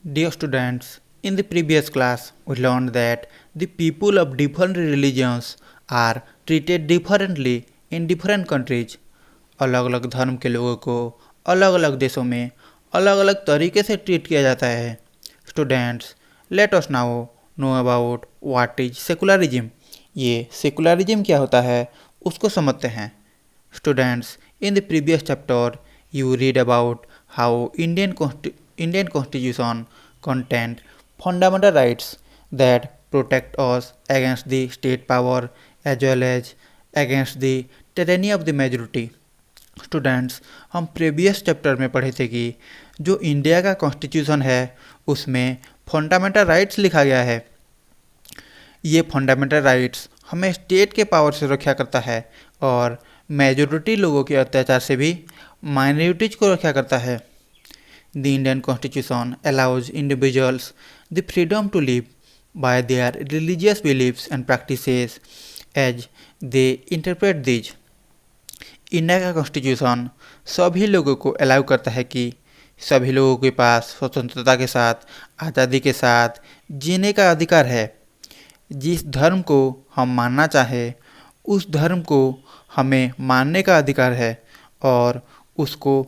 Dear students, in the previous class, we learned that the people of different religions are treated differently in different countries. अलग अलग धर्म के लोगों को अलग अलग देशों में अलग अलग तरीके से ट्रीट किया जाता है. Students, let us now know about what is secularism. ये सेकुलरिज्म क्या होता है उसको समझते हैं. Students, in the previous chapter you read about how Indian Constitution contained fundamental rights that protect us against the state power as well as against the tyranny of the majority. Students, हम previous chapter में पढ़े थे कि जो India का constitution है उसमें fundamental rights लिखा गया है. ये फंडामेंटल राइट्स हमें स्टेट के पावर से रक्षा करता है और मेजोरिटी लोगों के अत्याचार से भी माइनॉरिटीज को रक्षा करता है. The Indian constitution allows individuals the freedom to live by their religious beliefs and practices as they interpret these. India का कॉन्स्टिट्यूशन सभी लोगों को अलाउ करता है कि सभी लोगों के पास स्वतंत्रता के साथ आज़ादी के साथ जीने का अधिकार है. जिस धर्म को हम मानना चाहें उस धर्म को हमें मानने का अधिकार है और उसको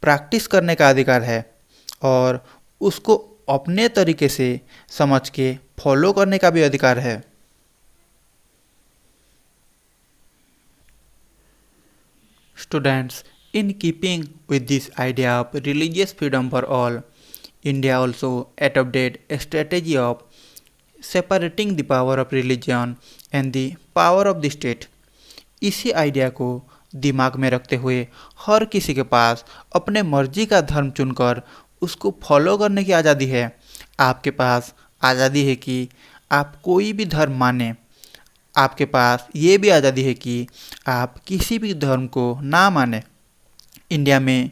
प्रैक्टिस करने का अधिकार है और उसको अपने तरीके से समझ के फॉलो करने का भी अधिकार है. Students, in keeping with this idea of religious freedom for all, India also adopted a strategy of separating the power of religion and the power of the state. इसी आइडिया को दिमाग में रखते हुए हर किसी के पास अपने मर्जी का धर्म चुनकर उसको फॉलो करने की आज़ादी है. आपके पास आज़ादी है कि आप कोई भी धर्म माने. आपके पास ये भी आज़ादी है कि आप किसी भी धर्म को ना माने. इंडिया में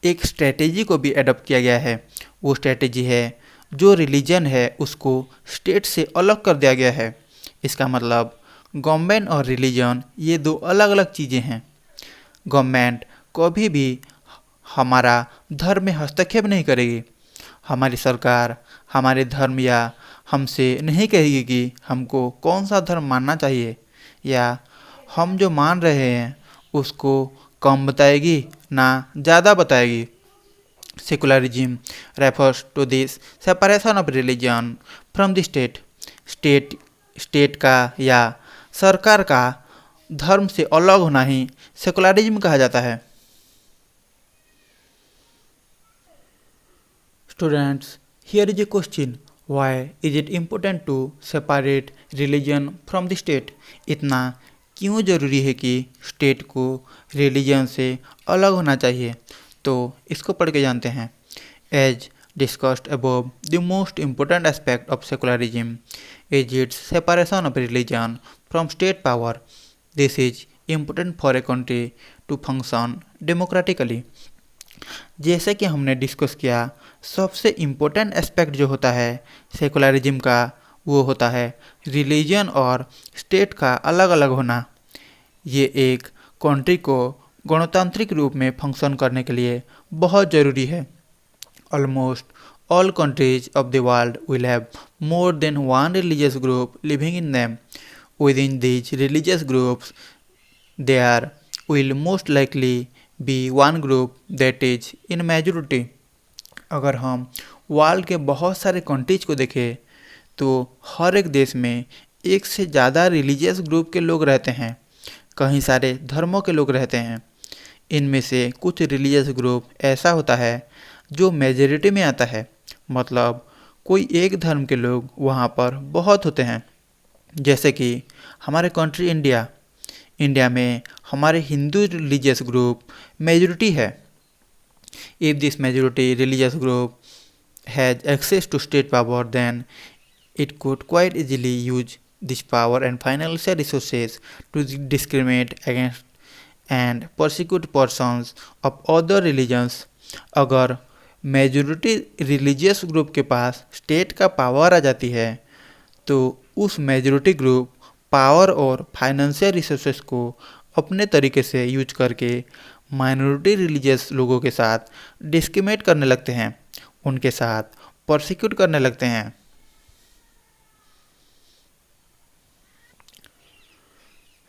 एक स्ट्रेटेजी को भी अडॉप्ट किया गया है. वो स्ट्रेटेजी है जो रिलीजन है उसको स्टेट से अलग कर दिया गया है. इसका मतलब गवर्नमेंट और रिलीजन ये दो अलग अलग चीज़ें हैं. गवर्नमेंट कभी भी हमारा धर्म में हस्तक्षेप नहीं करेगी. हमारी सरकार हमारे धर्म या हमसे नहीं कहेगी कि हमको कौन सा धर्म मानना चाहिए या हम जो मान रहे हैं उसको कम बताएगी ना ज़्यादा बताएगी. Secularism refers to this separation of religion from the state. State का या सरकार का धर्म से अलग होना ही सेकुलरिज्म कहा जाता है. Students, here is a question, why is it important to separate religion from the state. इतना क्यों ज़रूरी है कि स्टेट को रिलीजन से अलग होना चाहिए. तो इसको पढ़ के जानते हैं. As discussed above, the most important aspect of secularism is its separation of religion from state power. This is important for a country to function democratically. जैसे कि हमने डिस्कस किया, सबसे इम्पोर्टेंट एस्पेक्ट जो होता है सेकुलरिज्म का वो होता है रिलीजन और स्टेट का अलग अलग होना. ये एक कंट्री को गणतांत्रिक रूप में फंक्शन करने के लिए बहुत ज़रूरी है. Almost all countries of the world will have more than one religious group living in them. Within these religious groups, there will most likely be one group that is in majority. अगर हम world के बहुत सारे countries को देखें तो हर एक देश में एक से ज़्यादा रिलीजियस ग्रुप के लोग रहते हैं. कई सारे धर्मों के लोग रहते हैं. इनमें से कुछ रिलीजियस ग्रुप ऐसा होता है जो मेजॉरिटी में आता है. मतलब कोई एक धर्म के लोग वहाँ पर बहुत होते हैं. जैसे कि हमारे कंट्री इंडिया में हमारे हिंदू रिलीजियस ग्रुप मेजॉरिटी है. If this majority religious group has access to state power then it could quite easily use this power and financial resources to discriminate against and persecute persons of other religions. अगर मेजॉरिटी religious ग्रुप के पास state का power आ जाती है तो उस मेजॉरिटी ग्रुप पावर और फाइनेंशियल रिसोर्सेस को अपने तरीके से यूज करके माइनॉरिटी रिलीजियस लोगों के साथ डिस्क्रिमिनेट करने लगते हैं. उनके साथ प्रोसिक्यूट करने लगते हैं।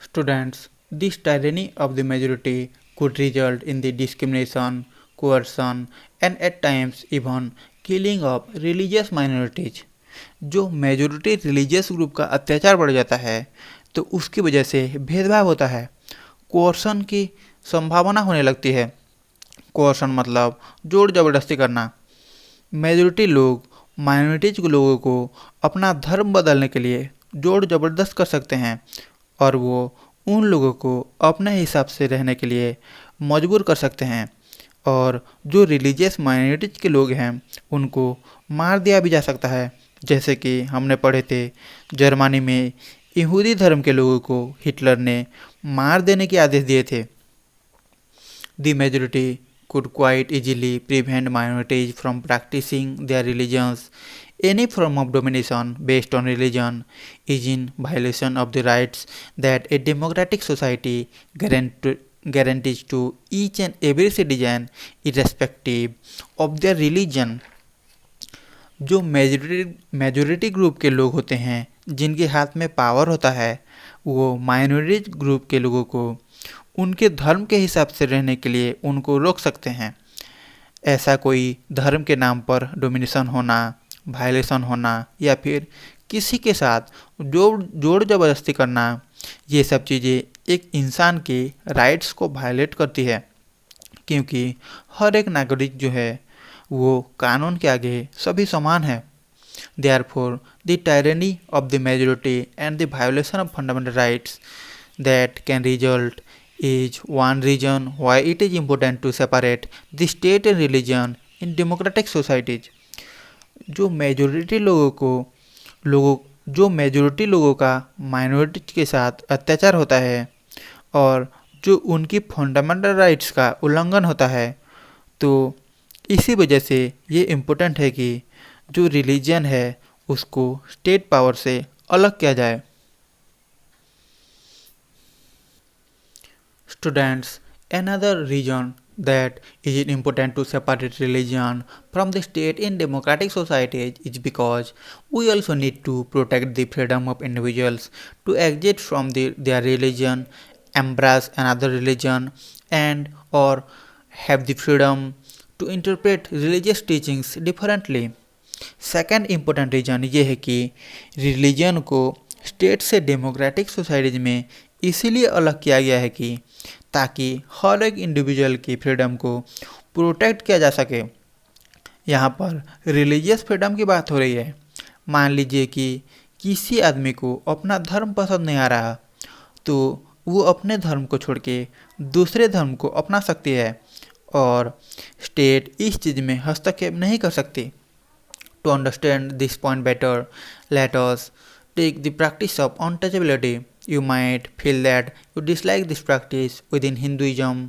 Students, this tyranny of the majority could result in the discrimination, coercion and at times even killing of religious minorities। जो मेजॉरिटी रिलीजियस ग्रुप का अत्याचार बढ़ जाता है तो उसकी वजह से भेदभाव होता है, कोर्सन की संभावना होने लगती है। कोर्सन मतलब जोर जबरदस्ती करना। मेजॉरिटी लोग माइनॉरिटीज के लोगों को अपना धर्म बदलने के लिए जोर जबरदस्त कर सकते हैं और वो उन लोगों को अपने हिसाब से रहने के लिए मजबूर कर सकते हैं, और जो रिलीजियस माइनॉरिटीज के लोग हैं उनको मार दिया भी जा सकता है। जैसे कि हमने पढ़े थे, जर्मनी में यहूदी धर्म के लोगों को हिटलर ने मार देने के आदेश दिए थे। The majority could quite easily prevent minorities from practicing their religions। Any form of domination based on religion is in violation of the rights that a democratic society guarantees to each and every citizen irrespective of their religion। जो majority group के लोग होते हैं जिनके हाथ में power होता है, वो माइनॉरिटी ग्रुप के लोगों को उनके धर्म के हिसाब से रहने के लिए उनको रोक सकते हैं। ऐसा कोई धर्म के नाम पर डोमिनेशन होना, वायलेशन होना या फिर किसी के साथ जोर जबरदस्ती करना, ये सब चीज़ें एक इंसान के राइट्स को वायलेट करती है, क्योंकि हर एक नागरिक जो है वो कानून के आगे सभी समान है। Therefore, the tyranny of the majority and the violation of fundamental rights that can result is one reason why it is important to separate the state and religion in democratic societies। जो majority लोगों का minority के साथ अत्याचार होता है और जो उनकी फंडामेंटल राइट्स का उल्लंघन होता है, तो इसी वजह से ये इम्पोर्टेंट है कि जो रिलीजन है उसको स्टेट पावर से अलग किया जाए। Students, another reason that it is important to separate religion from the state in democratic societies is because we also need to protect the freedom of individuals to exit from their religion, embrace another religion, and or have the freedom to interpret religious teachings differently। Second important reason ये है कि religion को state से democratic societies में इसीलिए अलग किया गया है कि ताकि हर एक इंडिविजुअल की फ्रीडम को प्रोटेक्ट किया जा सके। यहाँ पर रिलीजियस फ्रीडम की बात हो रही है। मान लीजिए कि किसी आदमी को अपना धर्म पसंद नहीं आ रहा, तो वो अपने धर्म को छोड़ के दूसरे धर्म को अपना सकती है और स्टेट इस चीज़ में हस्तक्षेप नहीं कर सकती। To understand this point better, let us take the practice of untouchability। You might feel that you dislike this practice within Hinduism,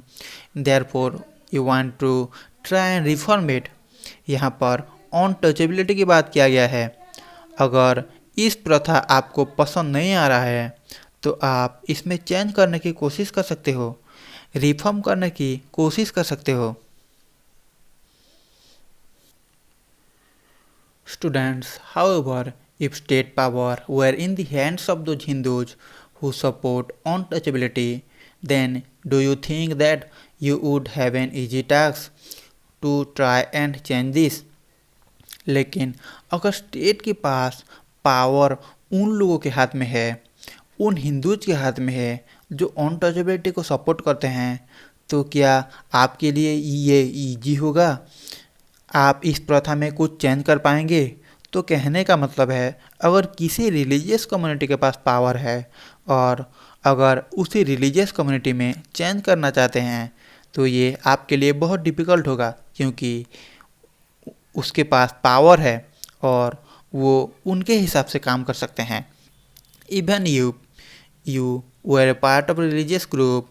therefore you want to try and reform it। यहाँ पर untouchability की बात किया गया है। अगर इस प्रथा आपको पसंद नहीं आ रहा है तो आप इसमें चेंज करने की कोशिश कर सकते हो, रिफॉर्म करने की कोशिश कर सकते हो। Students, however, if state power were in the hands of those Hindus who support untouchability, then do you think that you would have an easy task to try and change this? लेकिन अगर state के पास power उन लोगों के हाथ में है, उन हिंदूज के हाथ में है जो अनटचेबिलिटी को सपोर्ट करते हैं, तो क्या आपके लिए ये ईजी होगा? आप इस प्रथा में कुछ चेंज कर पाएंगे? तो कहने का मतलब है, अगर किसी रिलीजियस कम्युनिटी के पास पावर है और अगर उसी रिलीजियस कम्युनिटी में चेंज करना चाहते हैं तो ये आपके लिए बहुत डिफ़िकल्ट होगा, क्योंकि उसके पास पावर है और वो उनके हिसाब से काम कर सकते हैं। Even you were a part of a religious group,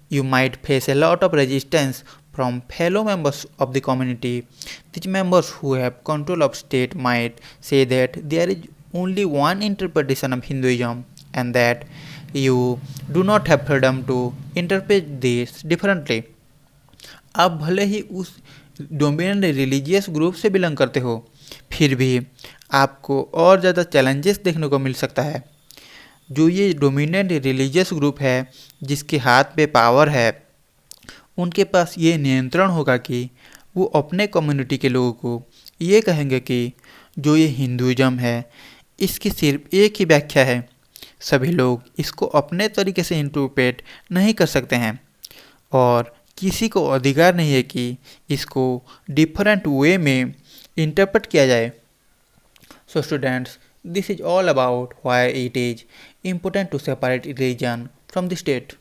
you might face a lot of resistance from fellow members of the community. These members who have control of state might say that there is only one interpretation of Hinduism and that you do not have freedom to interpret this differently। आप भले ही उस dominant religious group से belong करते हो, फिर भी आपको और ज़्यादा चैलेंजेस देखने को मिल सकता है। जो ये डोमिनेंट रिलीजियस ग्रुप है जिसके हाथ पे पावर है, उनके पास ये नियंत्रण होगा कि वो अपने कम्युनिटी के लोगों को ये कहेंगे कि जो ये हिंदुज़म है इसकी सिर्फ एक ही व्याख्या है, सभी लोग इसको अपने तरीके से इंटरप्रेट नहीं कर सकते हैं और किसी को अधिकार नहीं है कि इसको डिफरेंट वे में इंटरप्रेट किया जाए। So students, this is all about why it is important to separate religion from the state.